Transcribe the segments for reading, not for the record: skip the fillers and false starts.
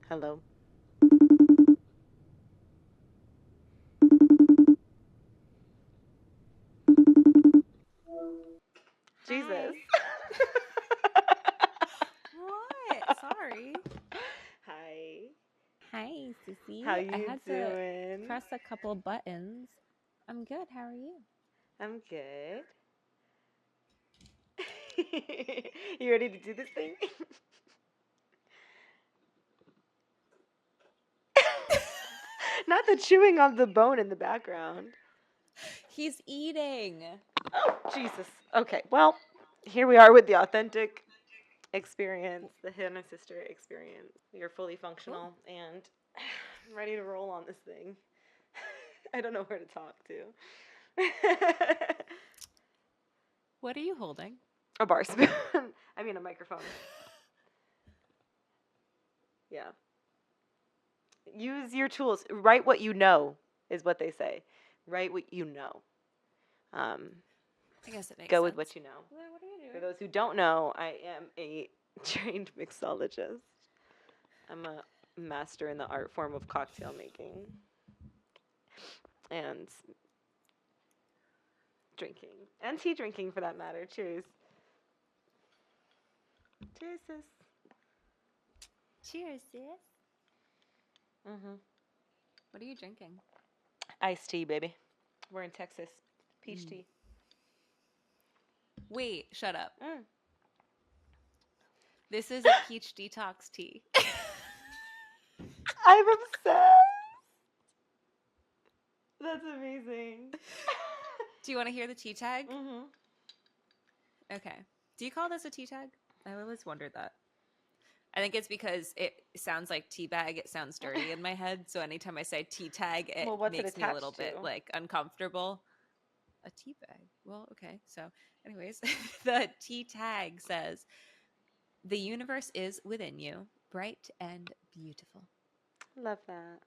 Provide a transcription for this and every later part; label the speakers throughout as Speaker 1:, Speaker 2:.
Speaker 1: Hello. Jesus.
Speaker 2: Hi. What? Sorry.
Speaker 1: Hi.
Speaker 2: Hi,
Speaker 1: How
Speaker 2: Sissy. I
Speaker 1: you
Speaker 2: had to
Speaker 1: doing?
Speaker 2: press a couple buttons. I'm good. How are you?
Speaker 1: I'm good. You ready to do this thing? Not the chewing of the bone in the background.
Speaker 2: He's eating.
Speaker 1: Oh, Jesus. Okay, well, here we are with the authentic experience, the Hannah sister experience. You're fully
Speaker 2: Cool.
Speaker 1: functional and I'm ready to roll on this thing. I don't know where to talk to.
Speaker 2: What are you holding?
Speaker 1: A bar spoon. I mean, a microphone. Yeah. Use your tools. Write what you know, is what they say. Write what you know. Um,
Speaker 2: I guess it makes
Speaker 1: go with
Speaker 2: sense.
Speaker 1: what you know.
Speaker 2: What are you
Speaker 1: For
Speaker 2: doing?
Speaker 1: those who don't know, I am a trained mixologist. I'm a master in the art form of cocktail making and drinking. And tea drinking, for that matter. Cheers. Cheers, sis.
Speaker 2: Cheers, sis.
Speaker 1: Mm-hmm.
Speaker 2: What are you drinking?
Speaker 1: Iced tea, baby. We're in Texas. Peach
Speaker 2: Mm.
Speaker 1: tea.
Speaker 2: Wait, shut up.
Speaker 1: Mm.
Speaker 2: This is a peach detox tea.
Speaker 1: I'm obsessed. That's amazing.
Speaker 2: Do you want to hear the tea tag?
Speaker 1: Mm-hmm.
Speaker 2: Okay. Do you call this a tea tag? I always wondered that. I think it's because it sounds like tea bag. It sounds dirty in my head. So anytime I say tea tag, it
Speaker 1: Well, what's it
Speaker 2: makes me a little
Speaker 1: attached
Speaker 2: bit
Speaker 1: to?
Speaker 2: like uncomfortable. A tea bag. Well, okay. So, anyways, the tea tag says the universe is within you, bright and beautiful.
Speaker 1: Love that.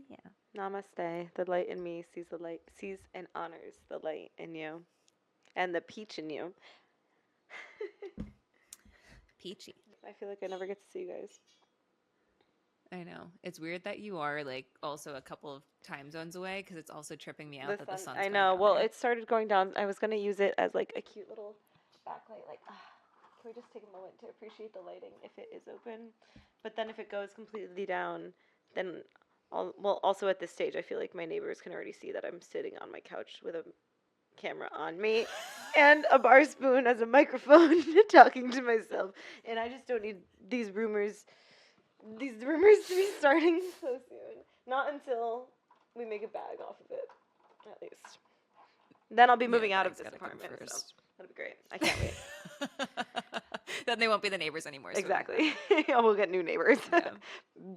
Speaker 2: Yeah.
Speaker 1: Namaste. The light in me sees the light, sees and honors the light in you, and the peach in you.
Speaker 2: Peachy.
Speaker 1: I feel like I never get to see you guys.
Speaker 2: I know. It's weird that you are like also a couple of time zones away because it's also tripping me
Speaker 1: The
Speaker 2: out that the
Speaker 1: sun.
Speaker 2: sun's
Speaker 1: I
Speaker 2: going
Speaker 1: know.
Speaker 2: down
Speaker 1: Well,
Speaker 2: there.
Speaker 1: it started going down. I was gonna use it as like a cute little backlight. Like, can we just take a moment to appreciate the lighting if it is open? But then if it goes completely down, then well, also at this stage, I feel like my neighbors can already see that I'm sitting on my couch with a camera on me and a bar spoon as a microphone talking to myself. And I just don't need these rumors to be starting so soon. Not until we make a bag off of it, at least. Then I'll be
Speaker 2: Yeah,
Speaker 1: moving out of
Speaker 2: bag's
Speaker 1: this
Speaker 2: gotta come
Speaker 1: apartment, so
Speaker 2: first.
Speaker 1: that'll be great. I can't wait.
Speaker 2: Then they won't be the neighbors anymore. So it'll be
Speaker 1: Exactly. We'll get new neighbors.
Speaker 2: fine. Yeah.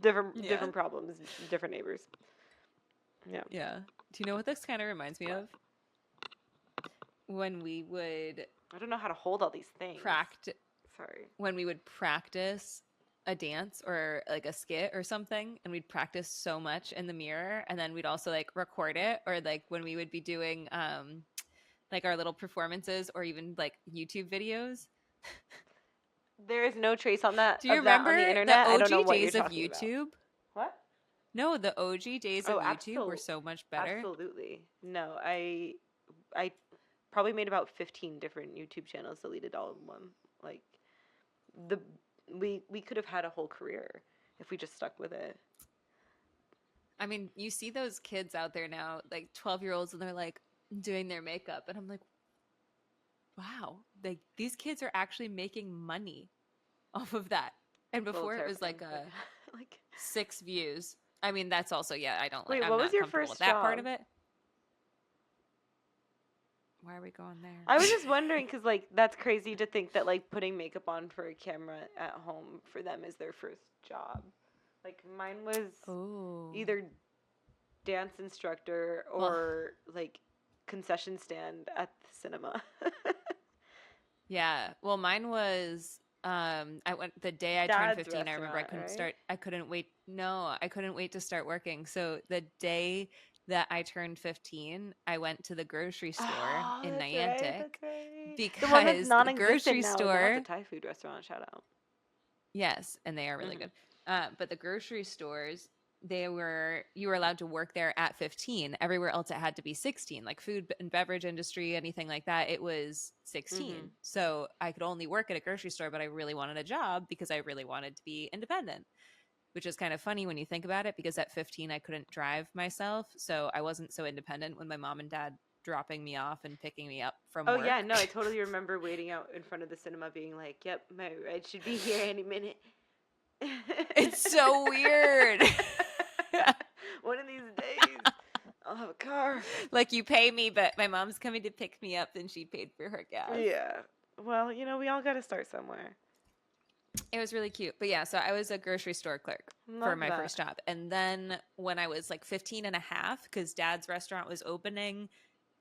Speaker 1: different
Speaker 2: Yeah.
Speaker 1: different problems, different neighbors. Yeah.
Speaker 2: Yeah. Do you know what this kind of reminds me of? When we would
Speaker 1: I don't know how to hold all these things.
Speaker 2: practice
Speaker 1: Sorry.
Speaker 2: when we would practice a dance or like a skit or something, and we'd practice so much in the mirror, and then we'd also like record it, or like when we would be doing like our little performances or even like YouTube videos.
Speaker 1: There is no trace on that
Speaker 2: Do you
Speaker 1: of that on the
Speaker 2: remember the
Speaker 1: internet. I don't know
Speaker 2: OG
Speaker 1: what you're
Speaker 2: days of
Speaker 1: talking about.
Speaker 2: YouTube?
Speaker 1: What?
Speaker 2: No, the OG days
Speaker 1: Oh,
Speaker 2: of YouTube were so much better.
Speaker 1: absolutely. No, I probably made about 15 different YouTube channels, deleted all of them. Like the we could have had a whole career if we just stuck with it.
Speaker 2: I mean, you see those kids out there now, like 12-year-olds, and they're like doing their makeup. And I'm like, wow, like these kids are actually making money off of that. And
Speaker 1: It's a little
Speaker 2: before it was
Speaker 1: terrifying.
Speaker 2: like
Speaker 1: But like
Speaker 2: 6 views. I mean, that's also, yeah, I don't like,
Speaker 1: wait,
Speaker 2: I'm
Speaker 1: what was
Speaker 2: not
Speaker 1: your
Speaker 2: comfortable with
Speaker 1: first
Speaker 2: that part
Speaker 1: job?
Speaker 2: of it. Why are we going there?
Speaker 1: I was just wondering cuz like that's crazy to think that like putting makeup on for a camera at home for them is their first job. Like mine was
Speaker 2: Oh.
Speaker 1: either dance instructor
Speaker 2: Well,
Speaker 1: or like concession stand at the cinema.
Speaker 2: yeah. Well, mine was I went the day I turned
Speaker 1: Dad's
Speaker 2: 15, I remember
Speaker 1: restaurant, right?
Speaker 2: I couldn't wait. No, I couldn't wait to start working. So the day that I turned 15, I went to the grocery store
Speaker 1: Oh,
Speaker 2: in
Speaker 1: that's right.
Speaker 2: Niantic
Speaker 1: That's right. The one that's
Speaker 2: because the
Speaker 1: non-existent
Speaker 2: grocery
Speaker 1: now is now it's a
Speaker 2: store,
Speaker 1: Thai food restaurant. Shout out.
Speaker 2: yes, and they are really
Speaker 1: Mhm.
Speaker 2: good. But the grocery stores, you were allowed to work there at 15. Everywhere else it had to be 16. Like food and beverage industry, anything like that, it was 16.
Speaker 1: Mm-hmm.
Speaker 2: So I could only work at a grocery store, but I really wanted a job because I really wanted to be independent, which is kind of funny when you think about it, because at 15 I couldn't drive myself, so I wasn't so independent when my mom and dad dropping me off and picking me up from
Speaker 1: Oh
Speaker 2: work.
Speaker 1: yeah, no, I totally remember waiting out in front of the cinema, being like, "Yep, my ride should be here any minute."
Speaker 2: It's so weird.
Speaker 1: One of these days, I'll have a car.
Speaker 2: Like, you pay me, but my mom's coming to pick me up, and she paid for her gas.
Speaker 1: Yeah. Well, we all got to start somewhere.
Speaker 2: It was really cute. But yeah, so I was a grocery store clerk for my first job. And then when I was like 15 and a half, because dad's restaurant was opening,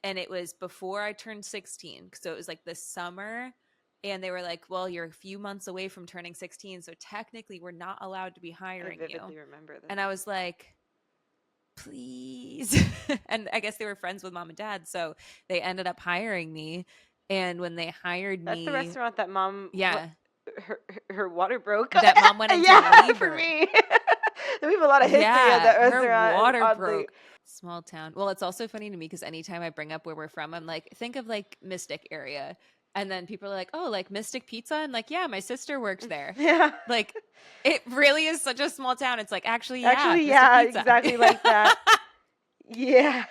Speaker 2: and it was before I turned 16. So it was like the summer. And they were like, well, you're a few months away from turning 16. So technically, we're not allowed to be hiring you.
Speaker 1: I vividly remember this.
Speaker 2: And I was like, please. And I guess they were friends with mom and dad. So they ended up hiring me. And when they hired me.
Speaker 1: That's the restaurant that mom.
Speaker 2: Yeah.
Speaker 1: Her water broke.
Speaker 2: That mom went into labor.
Speaker 1: For me. We have a lot of history at that restaurant.
Speaker 2: Her water broke. Small town. Well, it's also funny to me because anytime I bring up where we're from, I'm like, think of like Mystic area. And then people are like, oh, like Mystic Pizza? I'm like, yeah, my sister works there.
Speaker 1: Yeah.
Speaker 2: Like, it really is such a small town. It's like, actually, yeah,
Speaker 1: Pizza. Exactly like that. Yeah.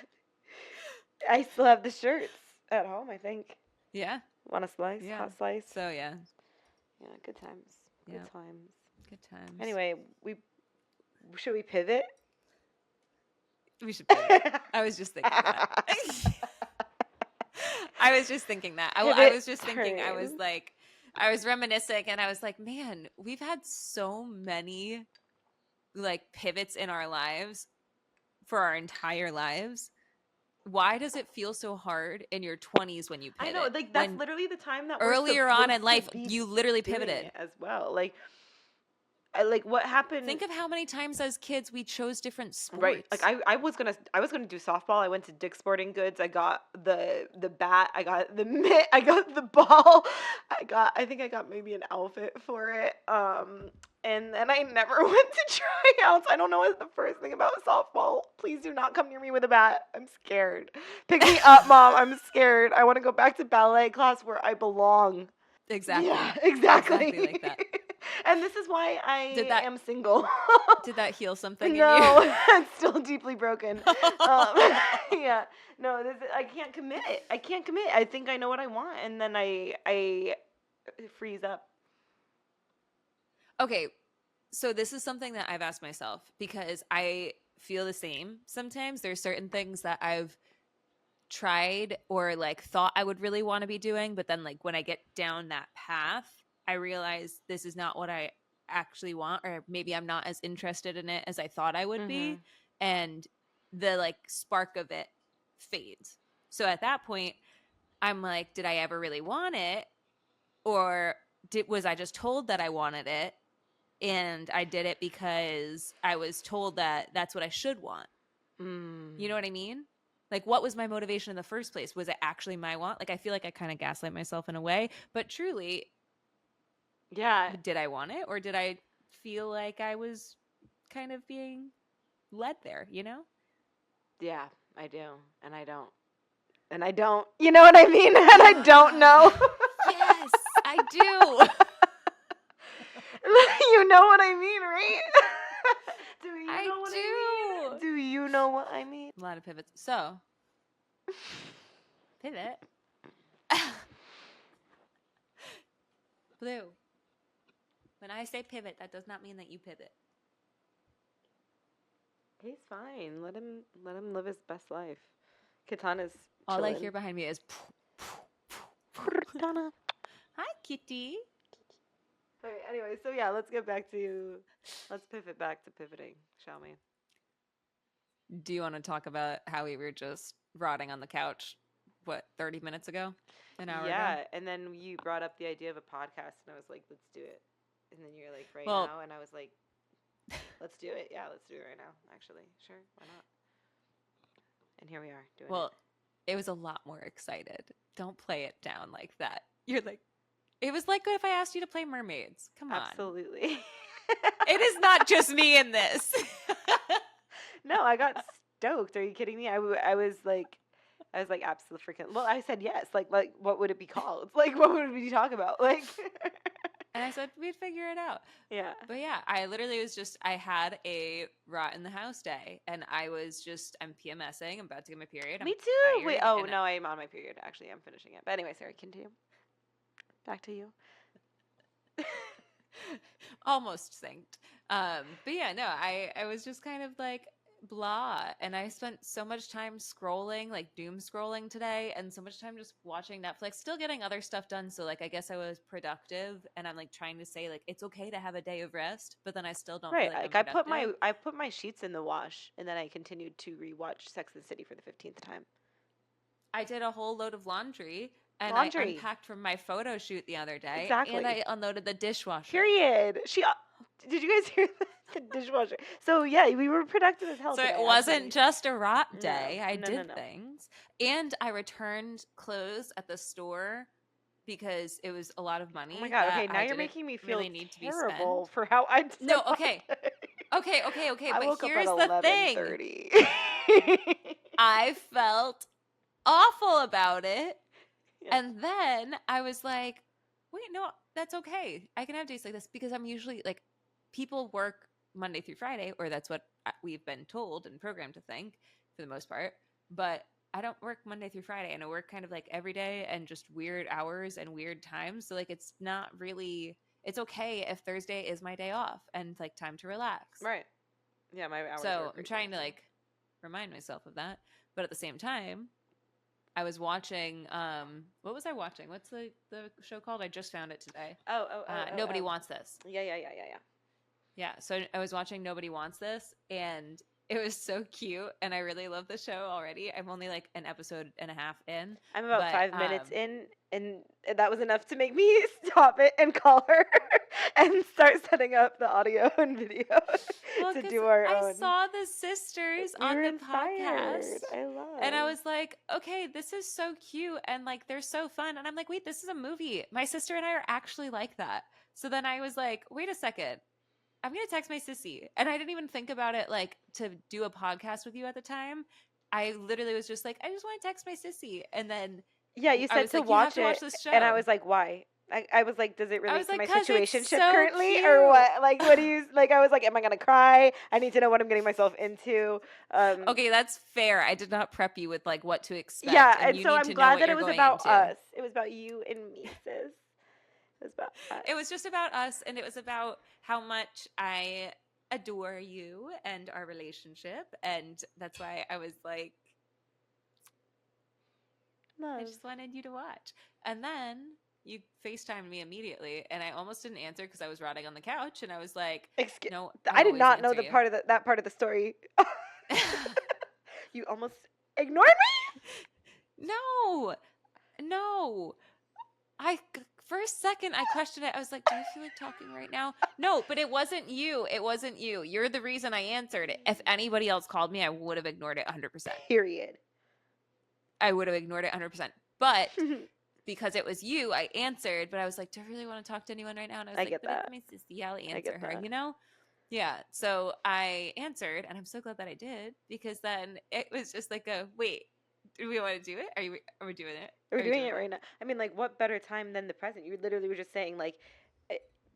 Speaker 1: I still have the shirts at home, I think.
Speaker 2: Yeah.
Speaker 1: Want a slice?
Speaker 2: Yeah.
Speaker 1: Hot slice?
Speaker 2: So, yeah.
Speaker 1: Yeah, good times. Good times.
Speaker 2: Good times.
Speaker 1: Anyway, should we pivot?
Speaker 2: We should pivot. I was just thinking that. I was just thinking that. I was just thinking, I was reminiscing, and I was like, man, we've had so many like pivots in our lives for our entire lives. Why does it feel so hard in your 20s when you pivot?
Speaker 1: I know, like that's literally the time that
Speaker 2: earlier on in life you literally pivoted
Speaker 1: as well. Like what happened?
Speaker 2: Think of how many times as kids we chose different sports.
Speaker 1: Right. Like I was gonna do softball. I went to Dick's Sporting Goods. I got the bat. I got the mitt. I got the ball. I think I got maybe an outfit for it. And then I never went to tryouts. I don't know what the first thing about softball. Please do not come near me with a bat. I'm scared. Pick me up, Mom. I'm scared. I want to go back to ballet class where I belong.
Speaker 2: Exactly.
Speaker 1: Yeah, exactly.
Speaker 2: Exactly like that.
Speaker 1: And this is why I am single.
Speaker 2: Did that heal something in you?
Speaker 1: No, it's still deeply broken. Yeah. No, I can't commit. I think I know what I want, and then I freeze up.
Speaker 2: Okay, so this is something that I've asked myself because I feel the same sometimes. There's certain things that I've tried or like thought I would really want to be doing, but then like when I get down that path, I realize this is not what I actually want, or maybe I'm not as interested in it as I thought I would be, and the like spark of it fades. So at that point, I'm like, did I ever really want it, or was I just told that I wanted it, and I did it because I was told that that's what I should want? You know what I mean? Like, what was my motivation in the first place? Was it actually my want? Like, I feel like I kind of gaslight myself in a way, but truly,
Speaker 1: yeah,
Speaker 2: did I want it, or did I feel like I was kind of being led there, you know?
Speaker 1: Yeah, I do. And I don't. And I don't. You know what I mean? And I don't know.
Speaker 2: Yes, I do.
Speaker 1: You know what I mean, right? Do you
Speaker 2: I
Speaker 1: know what
Speaker 2: do.
Speaker 1: I mean? Do you know what I mean?
Speaker 2: A lot of pivots. So, pivot. Blue. When I say pivot, that does not mean that you pivot.
Speaker 1: He's fine. Let him live his best life. Katana's
Speaker 2: All
Speaker 1: chilling.
Speaker 2: I hear behind me is
Speaker 1: Katana.
Speaker 2: Hi, kitty.
Speaker 1: Okay, anyway, so yeah, let's pivot back to pivoting, shall we?
Speaker 2: Do you want to talk about how we were just rotting on the couch, 30 minutes ago? An hour ago?
Speaker 1: Yeah, and then you brought up the idea of a podcast, and I was like, let's do it. And then you're like, now? And I was like, let's do it. Yeah, let's do it right now, actually. Sure, why not? And here we are doing it.
Speaker 2: Well, it was a lot more excited. Don't play it down like that. You're like, it was like if I asked you to play mermaids. Come on.
Speaker 1: Absolutely.
Speaker 2: It is not just me in this.
Speaker 1: No, I got stoked. Are you kidding me? I was like, absolutely freaking. Well, I said yes. Like, what would it be called? Like, what would we talk about? Like,
Speaker 2: And I said we'd figure it out.
Speaker 1: yeah.
Speaker 2: But yeah, I literally was just, I had a rot in the house day, and I'm PMSing. I'm about to get my period. I'm
Speaker 1: Me too. Wait.
Speaker 2: tired,
Speaker 1: Oh
Speaker 2: and
Speaker 1: no, I'm on my period. Actually, I'm finishing it. But anyway, sorry. Continue. Back to you.
Speaker 2: almost synced. But yeah, no, I was just kind of like blah, and I spent so much time scrolling, like doom scrolling today, and so much time just watching Netflix, still getting other stuff done. So like I guess I was productive, and I'm like trying to say like it's okay to have a day of rest, but then I still don't feel
Speaker 1: Right.
Speaker 2: like I'm
Speaker 1: Like
Speaker 2: productive.
Speaker 1: I put my sheets in the wash, and then I continued to rewatch Sex and the City for the 15th time.
Speaker 2: I did a whole load of laundry, and I
Speaker 1: Laundry.
Speaker 2: unpacked from my photo shoot the other day, and
Speaker 1: Exactly.
Speaker 2: I unloaded the dishwasher.
Speaker 1: Period. Did you guys hear the dishwasher? So yeah, we were productive as hell
Speaker 2: So
Speaker 1: today.
Speaker 2: it wasn't
Speaker 1: Actually.
Speaker 2: just a rot
Speaker 1: No.
Speaker 2: day. I
Speaker 1: No. No.
Speaker 2: did
Speaker 1: No.
Speaker 2: things. And I returned clothes at the store because it was a lot of money
Speaker 1: Oh my god.
Speaker 2: that
Speaker 1: Okay, now
Speaker 2: I
Speaker 1: you're
Speaker 2: didn't
Speaker 1: making me feel
Speaker 2: really need to be
Speaker 1: terrible
Speaker 2: spent.
Speaker 1: for how I spent
Speaker 2: No,
Speaker 1: my
Speaker 2: okay.
Speaker 1: day.
Speaker 2: Okay.
Speaker 1: I
Speaker 2: But
Speaker 1: woke up at
Speaker 2: here's the thing.
Speaker 1: 11:30.
Speaker 2: I felt awful about it.
Speaker 1: Yeah.
Speaker 2: And then I was like, wait, no, that's okay. I can have days like this because I'm usually like, people work Monday through Friday, or that's what we've been told and programmed to think for the most part. But I don't work Monday through Friday, and I work kind of like every day and just weird hours and weird times. So like, it's not really, it's okay if Thursday is my day off and like time to relax.
Speaker 1: Right. Yeah, my hours are
Speaker 2: So I'm
Speaker 1: crazy
Speaker 2: trying to
Speaker 1: too.
Speaker 2: like remind myself of that. But at the same time, I was watching what was I watching? What's the show called? I just found it today. Nobody Wants This.
Speaker 1: Yeah.
Speaker 2: Yeah, so I was watching Nobody Wants This, and it was so cute, and I really love the show already. I'm only like an episode and a half in.
Speaker 1: I'm about
Speaker 2: But
Speaker 1: 5 minutes in, and that was enough to make me stop it and call her and start setting up the audio and video
Speaker 2: well,
Speaker 1: to
Speaker 2: because
Speaker 1: do our
Speaker 2: I
Speaker 1: own.
Speaker 2: saw the sisters
Speaker 1: We
Speaker 2: on
Speaker 1: were
Speaker 2: the
Speaker 1: inspired.
Speaker 2: podcast.
Speaker 1: I love.
Speaker 2: And I was like, okay, this is so cute, and like they're so fun. And I'm like, wait, this is a movie. My sister and I are actually like that. So then I was like, wait a second. I'm going to text my sissy. And I didn't even think about it like to do a podcast with you at the time. I literally was just like, I just want to text my sissy. And then
Speaker 1: Yeah, you
Speaker 2: I
Speaker 1: said
Speaker 2: was
Speaker 1: to
Speaker 2: like, you have
Speaker 1: watch
Speaker 2: to watch
Speaker 1: it,
Speaker 2: this show.
Speaker 1: and I was like, why? I was like, does it relate
Speaker 2: was
Speaker 1: to
Speaker 2: like,
Speaker 1: my
Speaker 2: 'cause it's
Speaker 1: situationship
Speaker 2: so
Speaker 1: currently,
Speaker 2: cute.
Speaker 1: or what? Like, what do you like? I was like, am I gonna cry? I need to know what I'm getting myself into.
Speaker 2: Okay, that's fair. I did not prep you with like what to expect.
Speaker 1: Yeah,
Speaker 2: and
Speaker 1: and
Speaker 2: you
Speaker 1: so
Speaker 2: need
Speaker 1: I'm
Speaker 2: to know
Speaker 1: glad
Speaker 2: what
Speaker 1: that it
Speaker 2: you're
Speaker 1: was
Speaker 2: going
Speaker 1: about
Speaker 2: into.
Speaker 1: us. It was about you and me, sis. It was about us.
Speaker 2: It was just about us, and it was about how much I adore you and our relationship, and that's why I was like,
Speaker 1: Love.
Speaker 2: I just wanted you to watch. And then you FaceTimed me immediately, and I almost didn't answer because I was rotting on the couch, and I was like, no,
Speaker 1: I did
Speaker 2: always
Speaker 1: not know
Speaker 2: answer
Speaker 1: the
Speaker 2: you.
Speaker 1: part of that part of the story. You almost ignored me?
Speaker 2: No. For a second, I questioned it. I was like, do I feel like talking right now? No, but it wasn't you. It wasn't you. You're the reason I answered it. If anybody else called me, I would have ignored it 100%.
Speaker 1: Period.
Speaker 2: I would have ignored it 100%. But because it was you, I answered. But I was like, do I really want to talk to anyone right now? And I was
Speaker 1: I
Speaker 2: like,
Speaker 1: get
Speaker 2: but
Speaker 1: that.
Speaker 2: it's my sissy. I'll answer
Speaker 1: get
Speaker 2: her,
Speaker 1: that.
Speaker 2: you know? Yeah. So I answered, and I'm so glad that I did, because then it was just like a, wait, do we want to do it? Are we doing it?
Speaker 1: We're doing it right now. I mean, like, what better time than the present? You literally were just saying, like,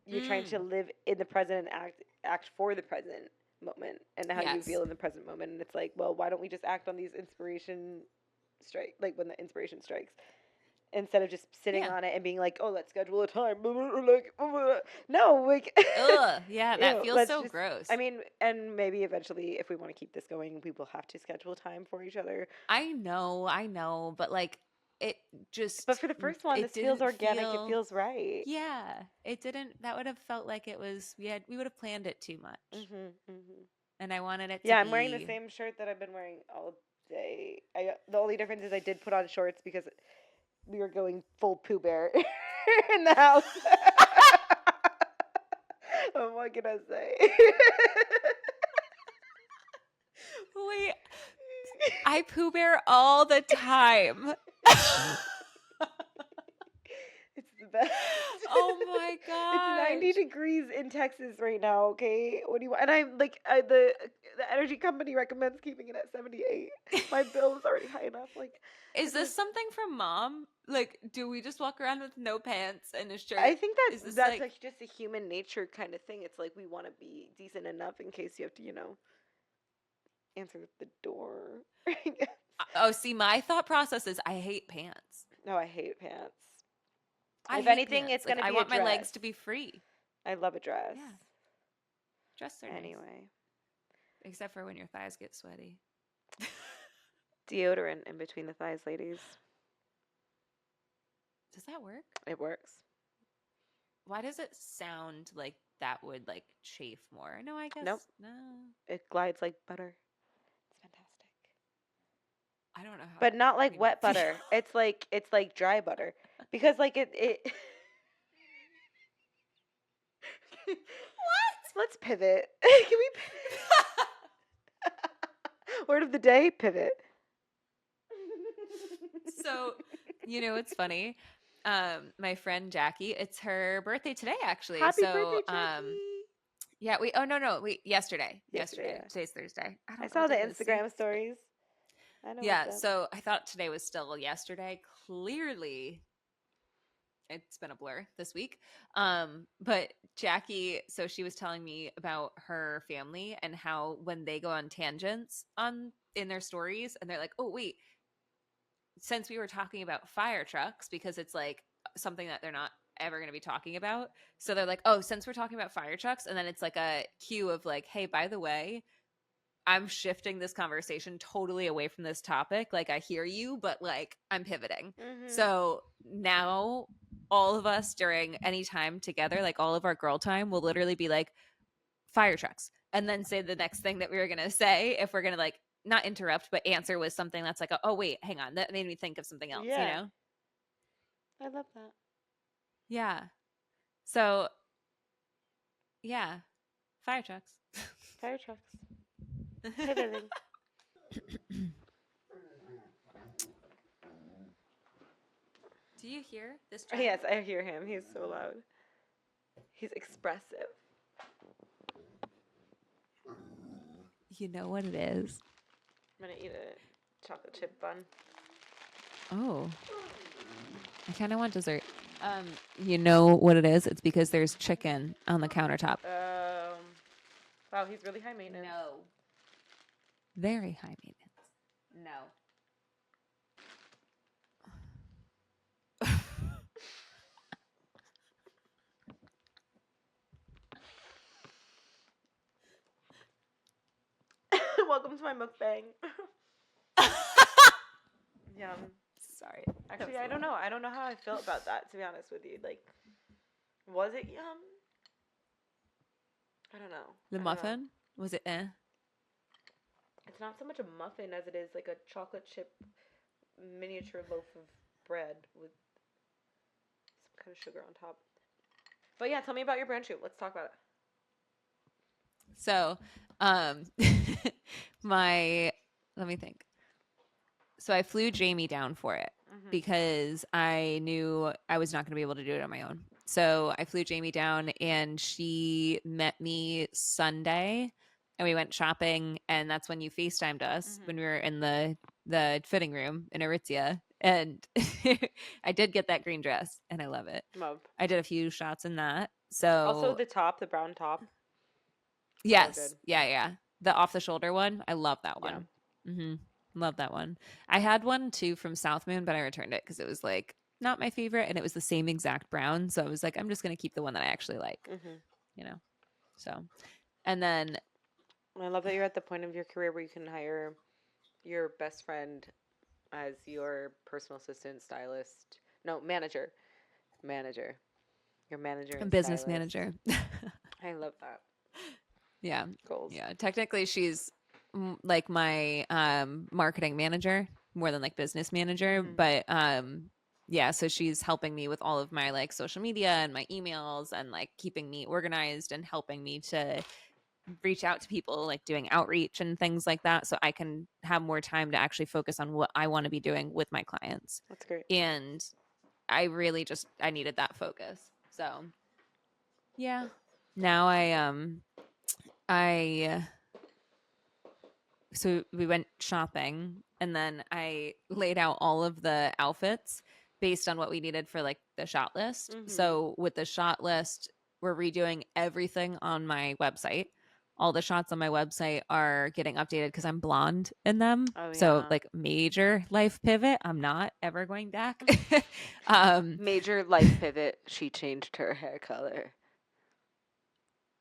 Speaker 1: you're trying to live in the present and act for the present moment and how you feel in the present moment. And it's like, well, why don't we just act on these inspiration like when the inspiration strikes, instead of just sitting on it and being like, oh, let's schedule a time. Like, no, like,
Speaker 2: ugh, yeah, that feels so gross.
Speaker 1: I mean, and maybe eventually, if we want to keep this going, we will have to schedule time for each other.
Speaker 2: I know, but like it just.
Speaker 1: But for the first one, this feels organic. It feels right.
Speaker 2: Yeah, it didn't. That would have felt like it was. We would have planned it too much. And I wanted it to be.
Speaker 1: Yeah, I'm wearing the same shirt that I've been wearing all day. The only difference is I did put on shorts because we were going full Pooh Bear in the house. What can I say?
Speaker 2: Wait, I Pooh Bear all the time.
Speaker 1: It's the best.
Speaker 2: Oh my god!
Speaker 1: It's 90 degrees in Texas right now, okay? What do you want? And I'm like, the energy company recommends keeping it at 78. My bill is already high enough. Like,
Speaker 2: Is this something from mom? Like, do we just walk around with no pants and a shirt?
Speaker 1: I think
Speaker 2: Is this
Speaker 1: that's
Speaker 2: like
Speaker 1: like just a human nature kind of thing. It's like we want to be decent enough in case you have to, answer the door. I guess.
Speaker 2: Oh, see, my thought process is I hate pants.
Speaker 1: No, I hate pants.
Speaker 2: I
Speaker 1: If
Speaker 2: hate
Speaker 1: anything,
Speaker 2: pants.
Speaker 1: it's
Speaker 2: Like,
Speaker 1: gonna
Speaker 2: I
Speaker 1: be a
Speaker 2: want my legs
Speaker 1: dress.
Speaker 2: to be free.
Speaker 1: I love a dress.
Speaker 2: Yeah. Dresses are nice.
Speaker 1: Anyway,
Speaker 2: Except for when your thighs get sweaty.
Speaker 1: deodorant in between the thighs, ladies.
Speaker 2: Does that work?
Speaker 1: It works.
Speaker 2: Why does it sound like that would like chafe more? No, I guess
Speaker 1: Nope.
Speaker 2: no.
Speaker 1: It glides like butter. It's fantastic.
Speaker 2: I don't know how.
Speaker 1: But not like
Speaker 2: we
Speaker 1: wet
Speaker 2: feel.
Speaker 1: butter. It's like dry butter because like it.
Speaker 2: What?
Speaker 1: Let's pivot. Can we pivot? Word of the day: pivot.
Speaker 2: So, it's funny. My friend Jackie, it's her birthday today, actually.
Speaker 1: Happy
Speaker 2: so,
Speaker 1: birthday, Jackie.
Speaker 2: Yeah, yesterday.
Speaker 1: Yesterday, yeah.
Speaker 2: Today's Thursday. I
Speaker 1: I
Speaker 2: don't
Speaker 1: saw
Speaker 2: know
Speaker 1: the
Speaker 2: what it is. See?
Speaker 1: Instagram stories. I know.
Speaker 2: Yeah,
Speaker 1: what's up.
Speaker 2: so I thought today was still yesterday. Clearly, it's been a blur this week. But Jackie, so she was telling me about her family and how when they go on tangents in their stories, and they're like, "Oh, wait, since we were talking about fire trucks, because it's like something that they're not ever going to be talking about." So they're like, "Oh, since we're talking about fire trucks," and then it's like a cue of like, "Hey, by the way, I'm shifting this conversation totally away from this topic. Like, I hear you, but like, I'm pivoting."
Speaker 1: Mm-hmm.
Speaker 2: So now all of us during any time together, like all of our girl time, will literally be like fire trucks, and then say the next thing that we were going to say if we're going to like not interrupt, but answer with something that's like, "Oh, wait, hang on. That made me think of something else,"
Speaker 1: Yeah. I love that.
Speaker 2: Yeah. So, yeah. Fire trucks.
Speaker 1: Fire trucks. Pivoting.
Speaker 2: Do you hear this?
Speaker 1: Yes, I hear him. He's so loud. He's expressive.
Speaker 2: You know what it is?
Speaker 1: I'm gonna eat a chocolate chip bun.
Speaker 2: Oh. I kind of want dessert. You know what it is? It's because there's chicken on the countertop.
Speaker 1: Wow, he's really high maintenance.
Speaker 2: No. Very high maintenance. No.
Speaker 1: Welcome to my mukbang. Yum.
Speaker 2: Sorry.
Speaker 1: Actually, I don't know. I don't know how I feel about that, to be honest with you. Like, was it yum? I don't know.
Speaker 2: The muffin? Was it
Speaker 1: It's not so much a muffin as it is like a chocolate chip miniature loaf of bread with some kind of sugar on top. But yeah, tell me about your brand shoot. Let's talk about it.
Speaker 2: So, let me think. So I flew Jamie down for it because I knew I was not going to be able to do it on my own. So I flew Jamie down, and she met me Sunday, and we went shopping, and that's when you FaceTimed us when we were in the fitting room in Aritzia. And I did get that green dress, and I love it.
Speaker 1: Love.
Speaker 2: I did a few shots in that. So
Speaker 1: also the top, the brown top.
Speaker 2: Yes.
Speaker 1: So
Speaker 2: yeah. The off the shoulder one. I love that one.
Speaker 1: Yeah.
Speaker 2: Love that one. I had one too from South Moon, but I returned it because it was like not my favorite, and it was the same exact brown. So I was like, I'm just gonna keep the one that I actually like. So, and then
Speaker 1: I love that you're at the point of your career where you can hire your best friend as your personal assistant, stylist. No, manager. Your manager and
Speaker 2: business
Speaker 1: stylist.
Speaker 2: manager.
Speaker 1: I love that.
Speaker 2: Yeah.
Speaker 1: Goals.
Speaker 2: Yeah. Technically, she's like my marketing manager more than like business manager, but yeah, so she's helping me with all of my like social media and my emails and like keeping me organized and helping me to reach out to people, like doing outreach and things like that, so I can have more time to actually focus on what I want to be doing with my clients.
Speaker 1: That's great.
Speaker 2: And I really I needed that focus. So Yeah. Now I so we went shopping and then I laid out all of the outfits based on what we needed for like the shot list.
Speaker 1: Mhm.
Speaker 2: So with the shot list, we're redoing everything on my website. All the shots on my website are getting updated because I'm blonde in them.
Speaker 1: Oh
Speaker 2: So
Speaker 1: yeah.
Speaker 2: like major life pivot. I'm not ever going back. um
Speaker 1: Major life pivot. She changed her hair color.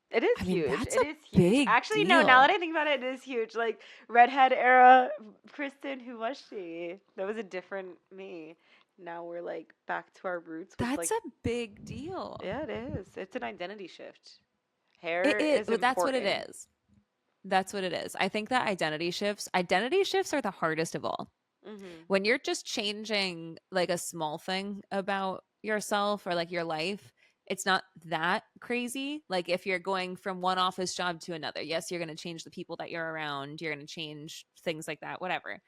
Speaker 1: It is
Speaker 2: I mean
Speaker 1: huge.
Speaker 2: that's
Speaker 1: It
Speaker 2: a
Speaker 1: is huge.
Speaker 2: big
Speaker 1: Actually, no, now that
Speaker 2: deal.
Speaker 1: I think about it, it is huge. Like redhead era Kristyn, who was she? That was a different me. Now we're like back to our roots with
Speaker 2: That's
Speaker 1: like
Speaker 2: a big deal.
Speaker 1: yeah, it is. It's an identity shift. Hair
Speaker 2: It is,
Speaker 1: is
Speaker 2: but that's what it
Speaker 1: important.
Speaker 2: is. That's what it is. I think that identity shifts are the hardest of all.
Speaker 1: Mhm.
Speaker 2: When you're just changing like a small thing about yourself or like your life, it's not that crazy. Like if you're going from one office job to another, yes, you're going to change the people that you're around, you're going to change things like that, whatever.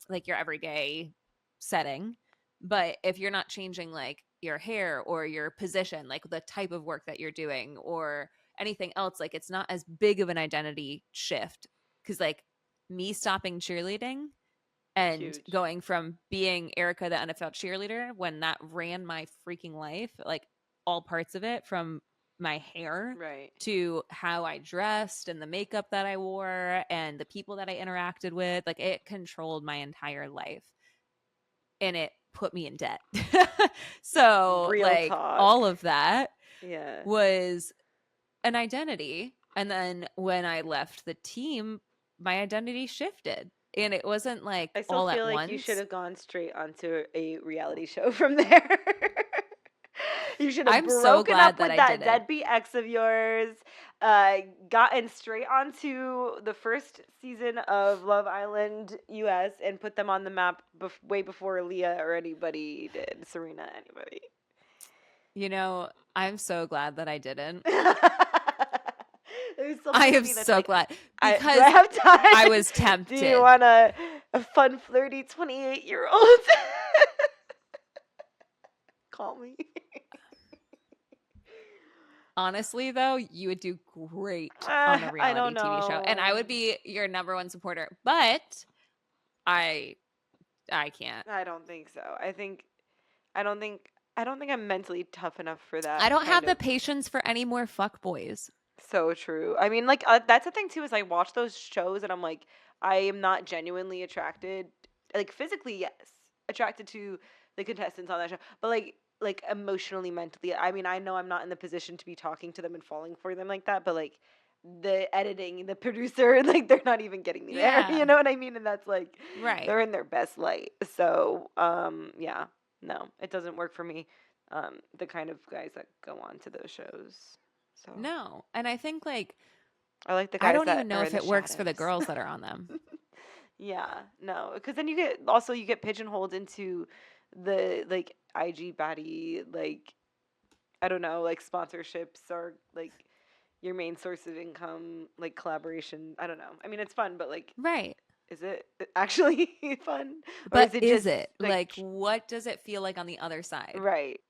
Speaker 2: Like your everyday setting. But if you're not changing like your hair or your position, like the type of work that you're doing or anything else, like it's not as big of an identity shift. Cause like me stopping cheerleading and
Speaker 1: Huge.
Speaker 2: going from being Erica, the NFL cheerleader, when that ran my freaking life, like all parts of it, from my hair
Speaker 1: Right.
Speaker 2: to how I dressed and the makeup that I wore and the people that I interacted with, like it controlled my entire life and it put me in debt. So,
Speaker 1: Real
Speaker 2: like,
Speaker 1: talk.
Speaker 2: all of that
Speaker 1: Yeah.
Speaker 2: was an identity. And then when I left the team, my identity shifted. And it wasn't like
Speaker 1: I still
Speaker 2: all
Speaker 1: feel
Speaker 2: at
Speaker 1: like you should
Speaker 2: once.
Speaker 1: have gone straight onto a reality show from there. You should have
Speaker 2: I'm so
Speaker 1: broken
Speaker 2: glad
Speaker 1: up
Speaker 2: that
Speaker 1: with
Speaker 2: I
Speaker 1: that
Speaker 2: didn't.
Speaker 1: deadbeat ex of yours, gotten straight onto the first season of Love Island US, and put them on the map way before Leah or anybody did, Serena, anybody.
Speaker 2: You know, I'm so glad that I didn't.
Speaker 1: There's
Speaker 2: I
Speaker 1: something in
Speaker 2: am
Speaker 1: me that's
Speaker 2: so
Speaker 1: like,
Speaker 2: glad
Speaker 1: do I
Speaker 2: because
Speaker 1: have
Speaker 2: I
Speaker 1: time?
Speaker 2: was
Speaker 1: Do you
Speaker 2: tempted.
Speaker 1: want a fun, flirty 28-year-old? Call me.
Speaker 2: Honestly, though, you would do great on a
Speaker 1: I don't
Speaker 2: reality TV show, and I
Speaker 1: know.
Speaker 2: would be your number one supporter. But I, I can't.
Speaker 1: I don't think so. I don't think I don't think I'm mentally tough enough for
Speaker 2: I
Speaker 1: that
Speaker 2: don't
Speaker 1: kind
Speaker 2: have the
Speaker 1: of.
Speaker 2: patience for any more fuck boys.
Speaker 1: So true. I mean, like that's the thing too is I watch those shows and I'm like, I am not genuinely attracted, like physically, yes, attracted to the contestants on that show, but like emotionally, mentally. I mean, I know I'm not in the position to be talking to them and falling for them like that, but like the editing, the producer, like they're not even getting me there. You
Speaker 2: Yeah,
Speaker 1: know what I mean? And that's like
Speaker 2: right.
Speaker 1: they're in their best light. So, yeah, no, it doesn't work for me. The kind of guys that go on to those shows. So.
Speaker 2: No, and I think like
Speaker 1: I like the
Speaker 2: I
Speaker 1: guys
Speaker 2: don't
Speaker 1: that
Speaker 2: even know
Speaker 1: are in
Speaker 2: if
Speaker 1: the
Speaker 2: it works for the
Speaker 1: shadows.
Speaker 2: girls that are on them.
Speaker 1: Yeah, no, because then you get pigeonholed into the like IG baddie, like I don't know, like sponsorships or like your main source of income, like collaboration. I don't know. I mean, it's fun, but like,
Speaker 2: Right.
Speaker 1: is it actually fun, or
Speaker 2: But
Speaker 1: is it
Speaker 2: is
Speaker 1: just
Speaker 2: it?
Speaker 1: like
Speaker 2: Like, what does it feel like on the other side?
Speaker 1: right?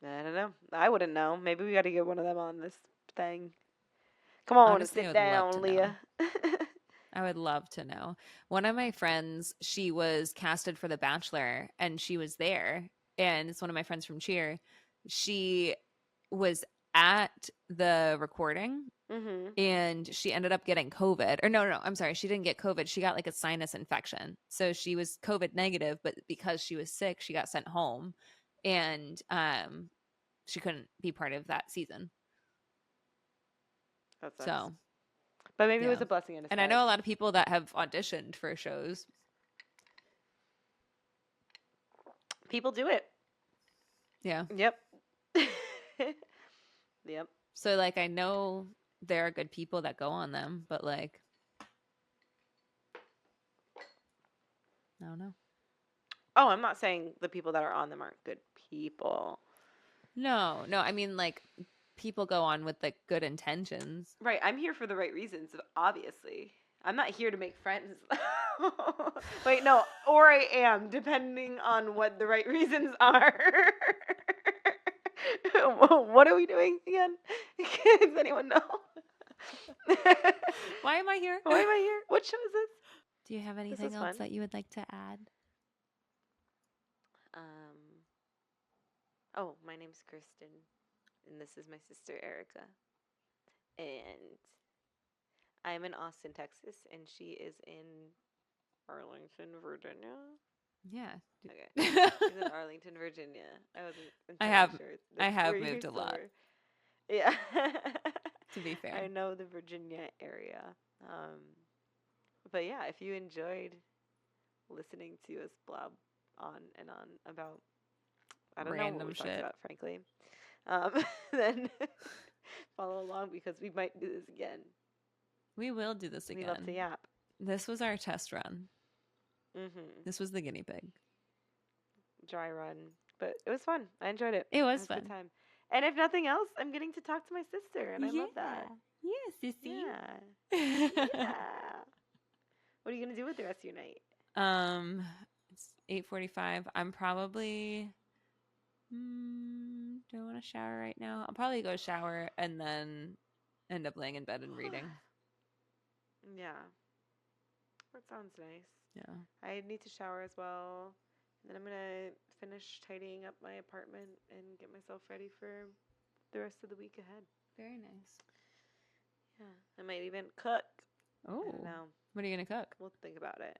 Speaker 1: I don't know. I wouldn't know. Maybe we got to get one of them on this thing. Come on,
Speaker 2: Honestly, I
Speaker 1: sit
Speaker 2: would love to
Speaker 1: down,
Speaker 2: know.
Speaker 1: Leah.
Speaker 2: I would love to know. One of my friends, she was casted for The Bachelor and she was there. And it's one of my friends from cheer. She was at the recording
Speaker 1: Mhm.
Speaker 2: and she ended up getting COVID. Or no, I'm sorry. She didn't get COVID. She got like a sinus infection. So she was COVID negative, but because she was sick, she got sent home and she couldn't be part of that season.
Speaker 1: That sucks.
Speaker 2: So,
Speaker 1: But maybe it was
Speaker 2: yeah.
Speaker 1: a blessing in
Speaker 2: And I
Speaker 1: disguise.
Speaker 2: know a lot of people that have auditioned for shows.
Speaker 1: People do it.
Speaker 2: Yeah.
Speaker 1: Yep. Yep.
Speaker 2: So like I know there are good people that go on them, but like I don't know.
Speaker 1: Oh, I'm not saying the people that are on them aren't good people.
Speaker 2: No, I mean like people go on with like good intentions.
Speaker 1: Right. I'm here for the right reasons, obviously. I'm not here to make friends. Wait, no. Or I am, depending on what the right reasons are. What are we doing again? Does anyone know?
Speaker 2: Why am I here?
Speaker 1: Why am I here? What show is this?
Speaker 2: Do you have
Speaker 1: This
Speaker 2: anything
Speaker 1: was
Speaker 2: else
Speaker 1: fun.
Speaker 2: that you would like to add?
Speaker 1: Oh, my name's Kristyn, and this is my sister Erica, and I'm in Austin, Texas, and she is in Arlington, Virginia.
Speaker 2: Yeah.
Speaker 1: Okay, she's in Arlington, Virginia. I wasn't
Speaker 2: I
Speaker 1: entirely
Speaker 2: have
Speaker 1: sure.
Speaker 2: I
Speaker 1: That's
Speaker 2: have
Speaker 1: where you
Speaker 2: moved a
Speaker 1: still
Speaker 2: lot,
Speaker 1: were. Yeah.
Speaker 2: to be fair.
Speaker 1: I know the Virginia area. But yeah, if you enjoyed listening to us blob on and on about I don't know what
Speaker 2: Random
Speaker 1: we talked
Speaker 2: shit.
Speaker 1: about, frankly, then follow along because we might do this again.
Speaker 2: We will do this
Speaker 1: We
Speaker 2: again.
Speaker 1: love to yap.
Speaker 2: This was our test run.
Speaker 1: Mm-hmm.
Speaker 2: This was the guinea pig.
Speaker 1: Dry run, but it was fun. I enjoyed it.
Speaker 2: It was
Speaker 1: a
Speaker 2: fun.
Speaker 1: good time. And if nothing else, I'm getting to talk to my sister, and I love that.
Speaker 2: Yeah, sissy.
Speaker 1: Yeah. Yeah. What are you gonna do with the rest of your night?
Speaker 2: It's 8:45. I'm probably do I want to shower right now? I'll probably go shower and then end up laying in bed and reading.
Speaker 1: Yeah. That sounds nice.
Speaker 2: Yeah.
Speaker 1: I need to shower as well. And then I'm gonna finish tidying up my apartment and get myself ready for the rest of the week ahead.
Speaker 2: Very nice.
Speaker 1: Yeah. I might even cook.
Speaker 2: Oh.
Speaker 1: I don't know.
Speaker 2: What are you going to cook?
Speaker 1: We'll think about it.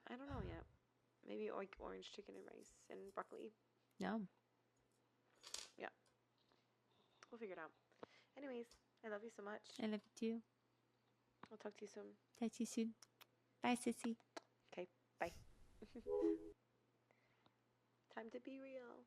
Speaker 1: I don't know yet. Maybe like orange chicken and rice and broccoli.
Speaker 2: Yum.
Speaker 1: Yeah. We'll figure it out. Anyways, I love you so much.
Speaker 2: I love you too.
Speaker 1: I'll talk to you soon.
Speaker 2: Talk to you soon. Bye, sissy.
Speaker 1: Okay, bye. Time to be real.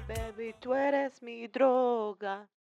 Speaker 1: Baby, tú eres mi droga.